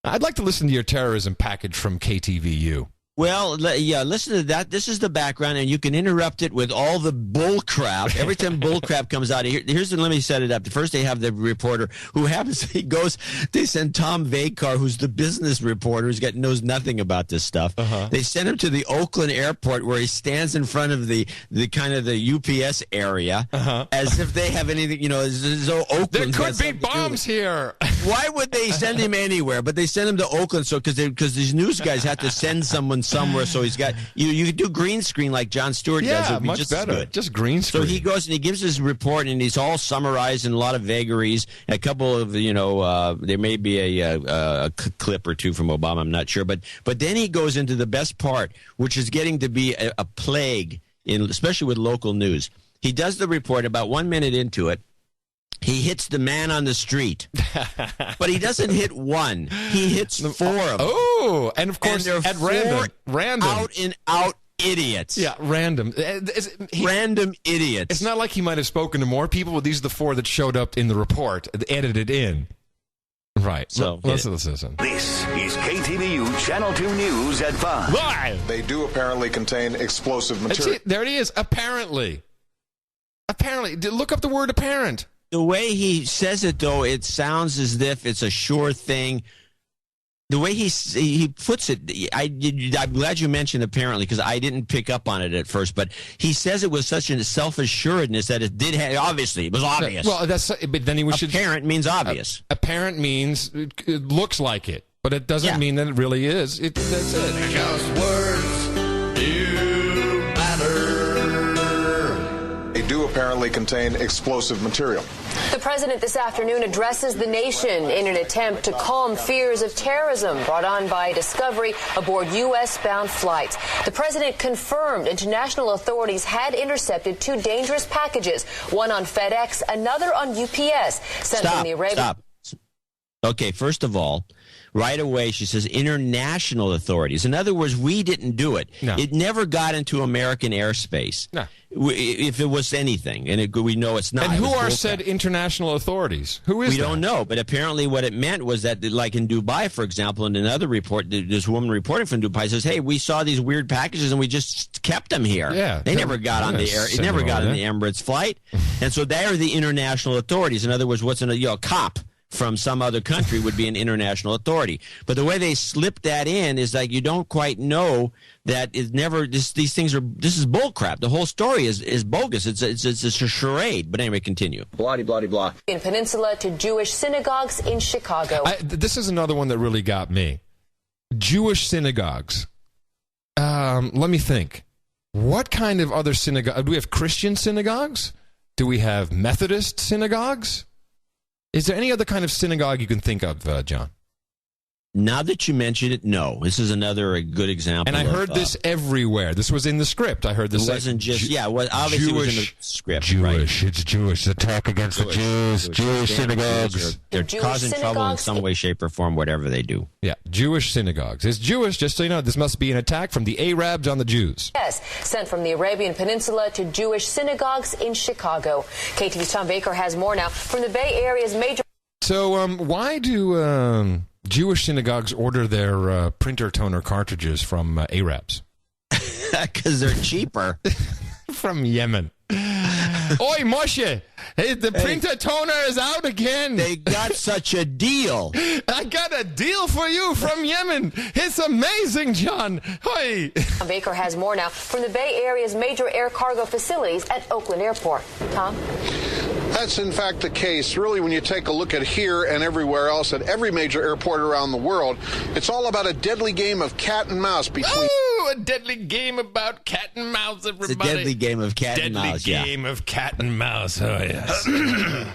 I'd like to listen to your terrorism package from KTVU. Well, yeah, listen to that. This is the background, and you can interrupt it with all the bull crap. Every time bull crap comes out, let me set it up. First, they have the reporter who they send Tom Vakar, who's the business reporter, knows nothing about this stuff. Uh-huh. They send him to the Oakland airport where he stands in front of the kind of the UPS area as if they have anything, as though Oakland. There could be bombs here. Why would they send him anywhere? But they send him to Oakland because these news guys have to send someone somewhere, so he's got you could do green screen like Jon Stewart does. It'd be much just better. Good. Just green screen. So he goes and he gives his report, and he's all summarized and a lot of vagaries. A couple of there may be a clip or two from Obama. I'm not sure, but then he goes into the best part, which is getting to be a plague especially with local news. He does the report about 1 minute into it. He hits the man on the street, but he doesn't hit one. He hits four of them. Oh, and of course, and at random, out and out idiots. Yeah, random. Random idiots. It's not like he might have spoken to more people, but these are the four that showed up in the report, edited in. Right. So let's listen. This is KTVU Channel 2 News at 5. Live. They do apparently contain explosive material. There it is. Apparently. Look up the word apparent. The way he says it, though, it sounds as if it's a sure thing. The way he puts it, I'm glad you mentioned apparently, because I didn't pick up on it at first. But he says it with such a self-assuredness that it did have, obviously, it was obvious. Well, but then apparent means obvious. Apparent means it looks like it, but it doesn't mean that it really is. That's it. Because words do matter. They do apparently contain explosive material. The president this afternoon addresses the nation in an attempt to calm fears of terrorism brought on by discovery aboard U.S.-bound flights. The president confirmed international authorities had intercepted 2 dangerous packages, one on FedEx, another on UPS. Sent from the Arabian. Stop. Okay, first of all, right away she says international authorities. In other words, we didn't do it. No. It never got into American airspace. No. If it was anything, and we know it's not. And who are said international authorities? Who is We don't know, but apparently what it meant was that, like in Dubai, for example, in another report, this woman reporting from Dubai says, hey, we saw these weird packages and we just kept them here. Yeah. They never got on the air. It never got on the Emirates flight. And so they are the international authorities. In other words, what's a cop from some other country would be an international authority. But the way they slip that in is like you don't quite know that it never. These things are. This is bullcrap. The whole story is bogus. It's a charade. But anyway, continue. Blah blah blah. In Peninsula to Jewish synagogues in Chicago. This is another one that really got me. Jewish synagogues. Let me think. What kind of other synagogue? Do we have Christian synagogues? Do we have Methodist synagogues? Is there any other kind of synagogue you can think of, John? Now that you mention it, no. This is another good example. And I heard this everywhere. This was in the script. I heard this. It wasn't just, obviously it was in the script. Jewish. Right? It's Jewish. Attack against the Jews. Jewish synagogues. They're Jewish causing trouble in some way, shape, or form, whatever they do. Yeah, Jewish synagogues. It's Jewish, just so you know. This must be an attack from the Arabs on the Jews. Yes, sent from the Arabian Peninsula to Jewish synagogues in Chicago. KTV's Tom Baker has more now from the Bay Area's major. So why do Jewish synagogues order their printer toner cartridges from Arabs? Because they're cheaper. From Yemen. Oi, Moshe, the printer toner is out again. They got such a deal. I got a deal for you from Yemen. It's amazing, John. Oi. Tom Baker has more now from the Bay Area's major air cargo facilities at Oakland Airport. Tom? That's in fact the case. Really, when you take a look at here and everywhere else at every major airport around the world, it's all about a deadly game of cat and mouse between... Oh, a deadly game about cat and mouse, everybody. It's a deadly game of cat and mouse, Deadly game of cat and mouse, oh yes.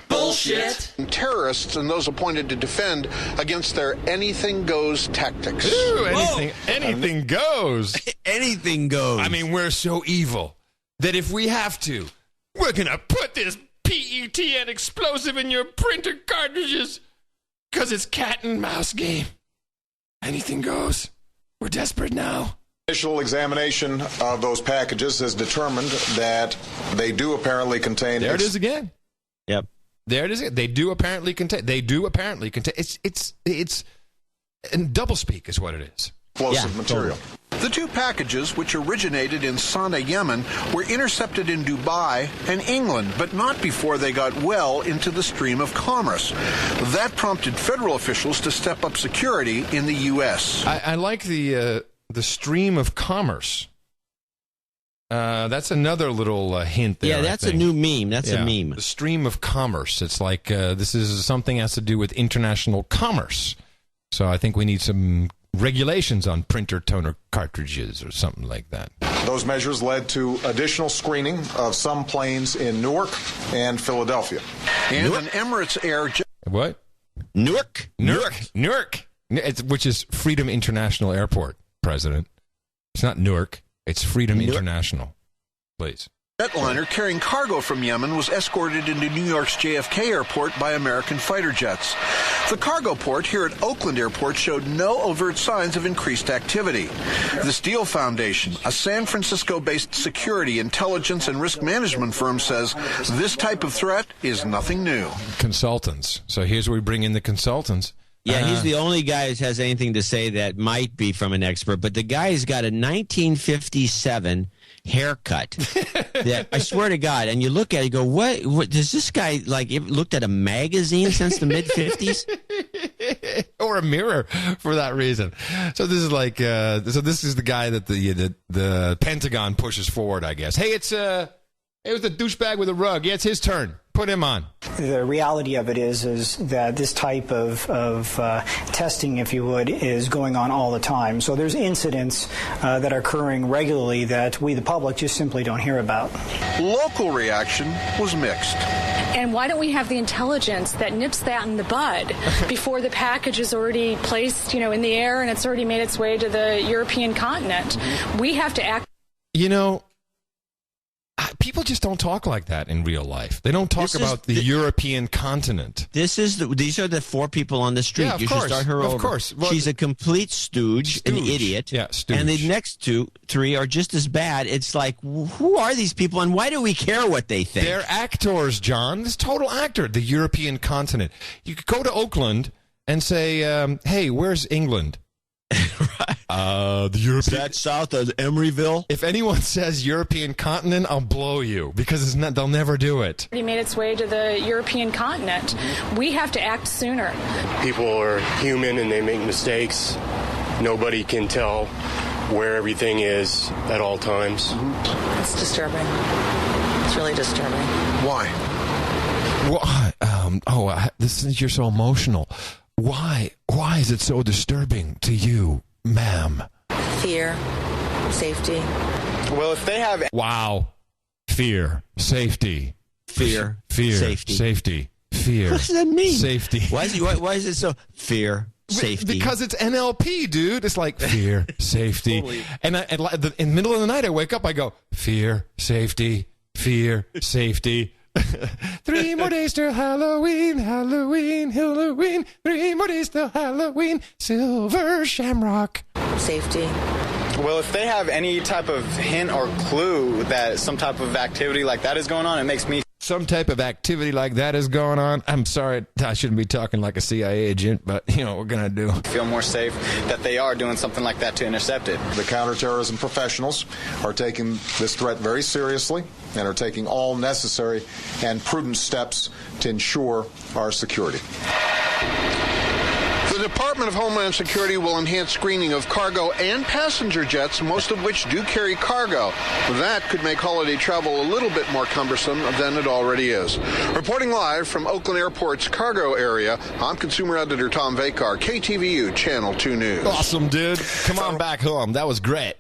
Bullshit. terrorists and those appointed to defend against their anything-goes tactics. Ooh, anything goes. Anything goes. I mean, we're so evil that if we have to, we're going to put this PET and explosive in your printer cartridges because it's cat and mouse game. Anything goes. We're desperate now. Initial examination of those packages has determined that they do apparently contain... There it is again. Yep. There it is again. They do apparently contain... It's And doublespeak is what it is. Explosive material. Totally. The two packages, which originated in Sana'a, Yemen, were intercepted in Dubai and England, but not before they got well into the stream of commerce. That prompted federal officials to step up security in the U.S. I like the stream of commerce. That's another little hint there. Yeah, that's a new meme. That's a meme. The stream of commerce. It's like this is something has to do with international commerce. So I think we need some regulations on printer toner cartridges or something like that. Those measures led to additional screening of some planes in Newark and Philadelphia. And an Emirates Air... What? Newark? Which is Freedom International Airport, President. It's not Newark. It's Freedom International. Please. jetliner carrying cargo from Yemen was escorted into New York's JFK airport by American fighter jets. The cargo port here at Oakland Airport showed no overt signs of increased activity. The Steele Foundation, a San Francisco-based security, intelligence, and risk management firm, says this type of threat is nothing new. Consultants. So here's where we bring in the consultants. Yeah, he's the only guy who has anything to say that might be from an expert, but the guy's got a 1957 haircut. That I swear to God, and you look at it, you go, what does this guy, like, looked at a magazine since the mid-50s? Or a mirror, for that reason. So this is like, this is the guy that the Pentagon pushes forward, I guess. Hey, it was the douchebag with a rug. Yeah, it's his turn. Put him on. The reality of it is that this type of testing, if you would, is going on all the time. So there's incidents that are occurring regularly that we, the public, just simply don't hear about. Local reaction was mixed. And why don't we have the intelligence that nips that in the bud before the package is already placed, in the air and it's already made its way to the European continent? We have to act. People just don't talk like that in real life. They don't talk about the European continent. These are the four people on the street. Yeah, of you course, should start her of over. course. Well, she's a complete stooge, an idiot. Yeah, stooge. And the next three are just as bad. It's like, who are these people, and why do we care what they think? They're actors, John. This total actor, the European continent. You could go to Oakland and say, hey, where's England? Right. The European. Is that south of Emeryville? If anyone says European continent, I'll blow you because they'll never do it. It made its way to the European continent. We have to act sooner. People are human and they make mistakes. Nobody can tell where everything is at all times. It's disturbing. It's really disturbing. Why? You're so emotional. Why is it so disturbing to you, ma'am? Fear, safety. Well, if they have... Wow. Fear, safety. Fear, safety. Fear. What does that mean? Safety. Why is it so? Fear, safety. Because it's NLP, dude. It's like fear, safety. Totally. And in the middle of the night, I wake up, I go, fear, safety. 3 more days till Halloween. 3 more days till Halloween. Silver Shamrock. Safety. Well, if they have any type of hint or clue that some type of activity like that is going on, it makes me... Some type of activity like that is going on. I'm sorry, I shouldn't be talking like a CIA agent, but what we're going to do. Feel more safe that they are doing something like that to intercept it. The counterterrorism professionals are taking this threat very seriously and are taking all necessary and prudent steps to ensure our security. The Department of Homeland Security will enhance screening of cargo and passenger jets, most of which do carry cargo. That could make holiday travel a little bit more cumbersome than it already is. Reporting live from Oakland Airport's cargo area, I'm consumer editor Tom Vakar, KTVU Channel 2 News. Awesome, dude. Come on back home. That was great.